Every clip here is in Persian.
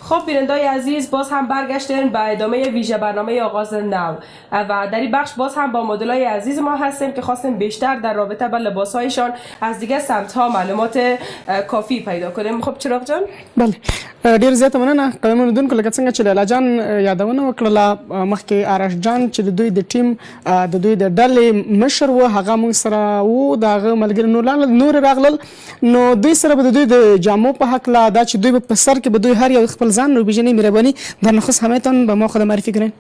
خب بینندای عزیز، باز هم برگشتیم به ادامه ویژه برنامه آغاز نو و در این بخش باز هم با مدلای عزیز ما هستیم که خواستیم بیشتر در رابطه با لباسهایشان از دیگه سمت ها معلومات کافی پیدا کنیم. خب چراغ جان؟ بله ډیر زیات مننه قدموندونکو لکه څنګه چې لالا جان یادونه وکړه مخکې آرش جان چې د دوی د ټیم د دوی د ډلې مشر و هغه موږ سره و د هغه ملګري نور راغلل نو دوی سره به د دوی د جامو په هکله دا چې دوی په سر کې به دوی هر یو خپل ځان رو بيژني مهرباني در نخست همتون به ما خود معرفی کنین.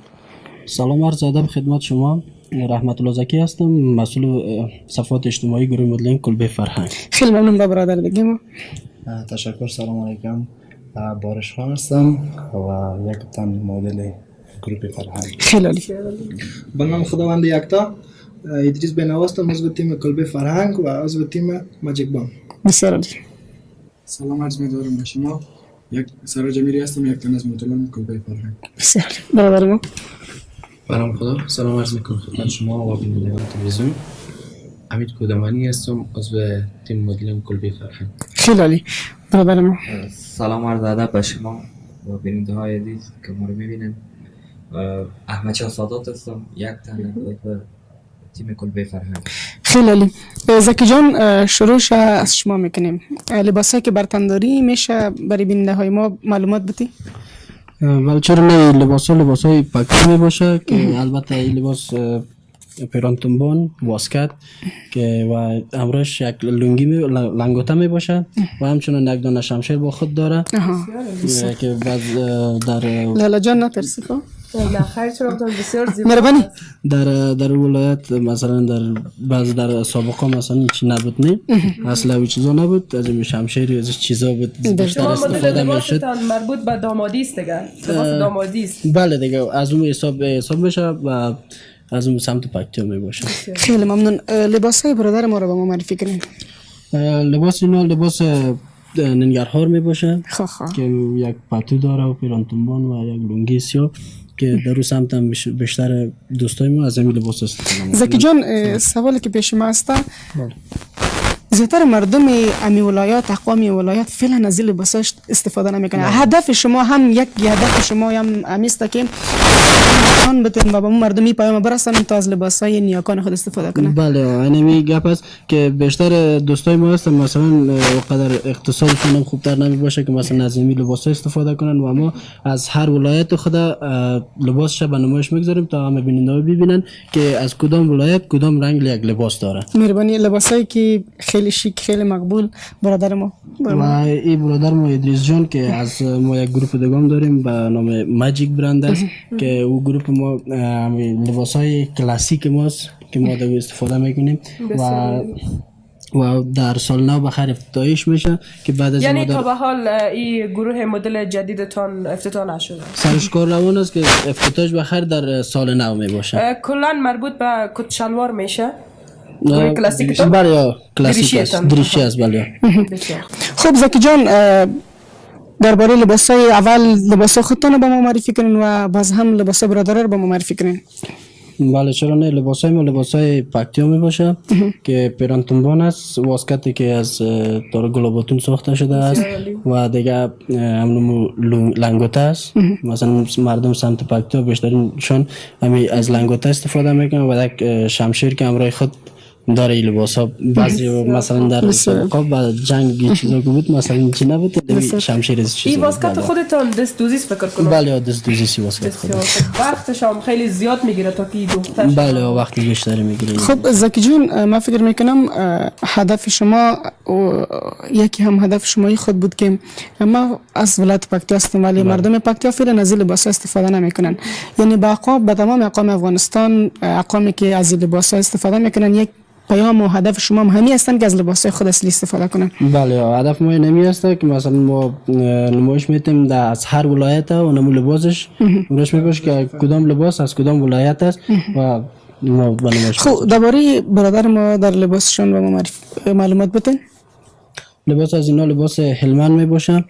سلام عرض ادب خدمت شما. رحمت الله زکی هستم، مسئول صفحات اجتماعی گروه مدلین کلبه فرهنگ. خیلی ممنون برادر بگیم. تشکر. سلام علیکم، بارش خان هستم و یک تن مدل گروه فرهنگ. خیلی عالی. به نام خداوند یکتا، ادریس بنوا هستم، عضو تیم کلبه فرهنگ و عضو تیم ماجیک بام. بسیار عالی. سلام عرض می‌دارم به شما. یک سراج امیری هستم، یک تن از مدلان کلبه فرهنگ. بسیار عالی. برادر ما. برام خدا سلام عرض میکنم خدمت شما و بینندگان تلویزیون. امید کودمانی هستم، عضو تیم مدلین کلبه فرهنگ. خیلی عالی. برادر ما. سلام عرض ادب به شما و بیننده های عزیز که ما رو میبینن. احمد شاه سادات هستم، یک تن از تیم کلبه فرهنگ. خیلی عالی. زکی جان شروعش از شما میکنیم. لباسایی که بر تن داری میشه برای بیننده های ما معلومات بدی؟ ولی چرا نه، لباس های پاکی می باشه که البته این لباس پیرانتنبان واسکت که و امروز یک لنگی لنگوته می باشه و همچنان یک دانه شمشیر با خود داره که بعد در لالا جان نترسی خب؟ نه خیر چراغ جان، بسیار زیبا. مهربانی. در ولایت مثلا در بعض در سابقه مثلا چی نبود نه اصلا چیزا نبود، از این شمشیر از چیزا بود بیشتر استفاده میشد. مربوط به دامادی است دیگه، لباس دامادی است. بله دیگه از اون حساب میشه و از اون سمت پکتیا می باشه. خیلی ممنون. لباسای برادر ما رو به ما معرفی کنین. لباس اینا لباس ننگرهار می باشه که یک پتو داره و پیرانتنبان و یک لنگی سیاه که در اون سمت هم بیشتر دوستای ما از این لباس استفاده میکنن. زکی جان سوالی که پیش ما هست، زیاتر مردم امی ولایات اقوام ولایات فعلا از این لباساش استفاده نمیکنن. هدف شما هم یک هدف شما هم امیسته که نیاکان بتن و به مردمی پیام برسن تا از لباسای نیاکان خود استفاده کنن. بله اینمی گپ است که بیشتر دوستای ما هستن مثلا وقدر اقتصادشون هم خوبتر نمی باشه که مثلا از این لباسا استفاده کنن و ما از هر ولایت خود لباسش به نمایش میگذاریم تا همه بیننده ببینن که از کدام ولایت کدام رنگ یک لباس داره. مهربانی. لباسایی که خیلی شیک خیلی مقبول برادر ما. و این برادر ما ادریس جان که از ما یک گروه دیگه داریم به نام ماجیک برند است که او گروه ما لباسای کلاسیک ماست که ما دیگه استفاده میکنیم و در سال نو بخیر افتتاحیش میشه که بعد از یعنی تا به حال این گروه مدل جدیدتان افتتاح نشده؟ سرش کار روان است که افتتاحش بخیر در سال نو می باشه. کلا مربوط به کت شلوار میشه؟ کلاسیک بله کلاسیک است، دریشی است. بله. خب زکی جان درباره لباسای اول لباسای خودتون رو به ما معرفی کنین و باز هم لباسای برادر رو به ما معرفی کنین. بله چرا نه، لباسای ما لباسای پکتیا می باشه که پیرانتنبان است، واسکتی که از دار گلاباتون ساخته شده است و دیگه همون لنگوته است. مثلا مردم سمت پکتیا بیشترشون همین از لنگوته استفاده میکنن و یک شمشیر که همراه خود داره این لباس ها. بعضی مثلا در سابقه بعد جنگ چیزا که بود مثلا چی نبود شمشیر از چیزا. این واسکت خودتان دست دوزیس فکر کنم؟ بله دست دوزیسی واسکت خود. وقتش هم خیلی زیاد میگیره تا که دختر. بله وقتی بیشتری میگیره. خب زکی جون من فکر میکنم هدف شما یکی هم هدف شمایی خود بود که ما از ولایت پکتیا هستیم ولی مردم پکتیا فعلا از این لباس استفاده نمیکنن. یعنی به تمام اقوام افغانستان اقوامی که از این لباس استفاده میکنن یک پیام و هدف شما هم همی هستن که از لباسای خود اصلی استفاده کنن. بله هدف ما نمی هسته که مثلا ما نمایش میتیم از هر ولایت و نمو لباسش نمایش میکنش که کدام لباس از کدام ولایت است و ما نمایش. خب درباره برادر ما در لباسشون و ما معلومات بدین. لباس از اینا لباس هلمند می باشه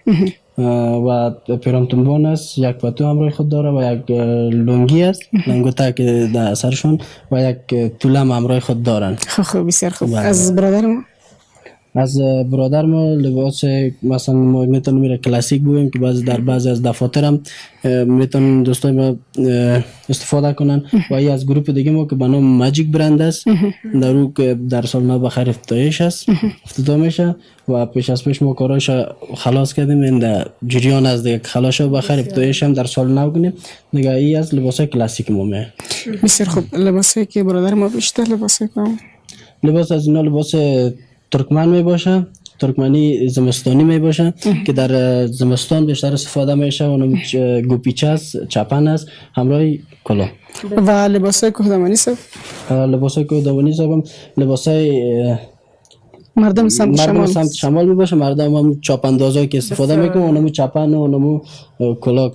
و پیرانتنبان است، یک پتو همراه خود داره و یک لنگی است، لنگوته که در سرشون و یک توله همراه خود دارن. خب بسیار خوب. از برادر ما از برادر ما لباس مثلا ما میتونیم میره کلاسیک بگویم که در بعضی از دفاتر هم میتونن دوستای ما استفاده کنن و ای از گروپ دیگه ما که به نام ماجیک برند است در او که در سال نو بخیر افتتاح میشه و پیش از پیش ما کاراش خلاص کردیم این در جریان از دیگه خلاص بخیر افتتاحش هم در سال نو کنیم دیگه ای از لباس کلاسیک ما میه. بسیار خوب. لباسی که برادر ما بیشتر لباسی کنم لباس از اینا لباس ترکمن می باشه، ترکمنی زمستانی می باشه که در زمستان بیشتر استفاده میشه و اونم گوپیچه است، چپن است همراه کلاه. و لباسای کوهدمانی سب لباسای کوهدمانی سب هم لباسای مردم سمت شمال می باشه، مردم هم چاپ اندازایی که استفاده میکنن اونم چپن و اونم کلاه.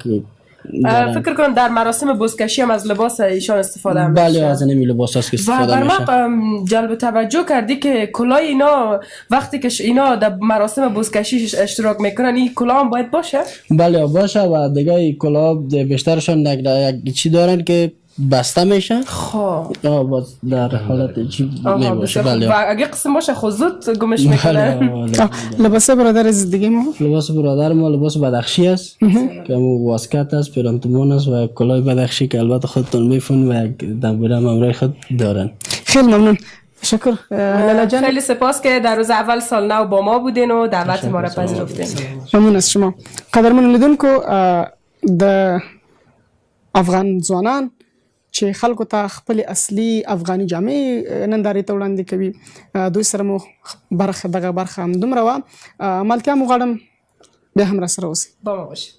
فکر کنم در مراسم بزکشی هم از لباس ایشان استفاده میشه. بله از این لباس هست که استفاده میشه. و بر ما جلب توجه کردی که کلاه اینا وقتی که اینا در مراسم بزکشی اشتراک میکنن این کلاه هم باید باشه؟ بله باشه و دیگه کلاه بیشترشان یک چی دارن که بسته میشه. خب باز در حالت چی نمیشه. بله و اگه قسم باشه خود زود گمش میکنن. لباس برادر از دیگه ما لباس برادر ما لباس بدخشی است که همون واسکت است، پرانتومان است و کلاه بدخشی که البته خودتون میفون و دنباله هم همراه خود دارن. خیلی ممنون. شکر لالا جان. خیلی سپاس که در روز اول سال نو با ما بودین و دعوت ما را پذیرفتین. ممنون از شما. قدرمن لیدونکو د افغان ځوانان چې خلکو ته خپل اصلي افغاني جامې نندارې ته وړاندې کوي دوی سره مو دغه برخه همدومره وه. ملتیا مو غواړم بیا هم راسره اوسئ. با ما باشید.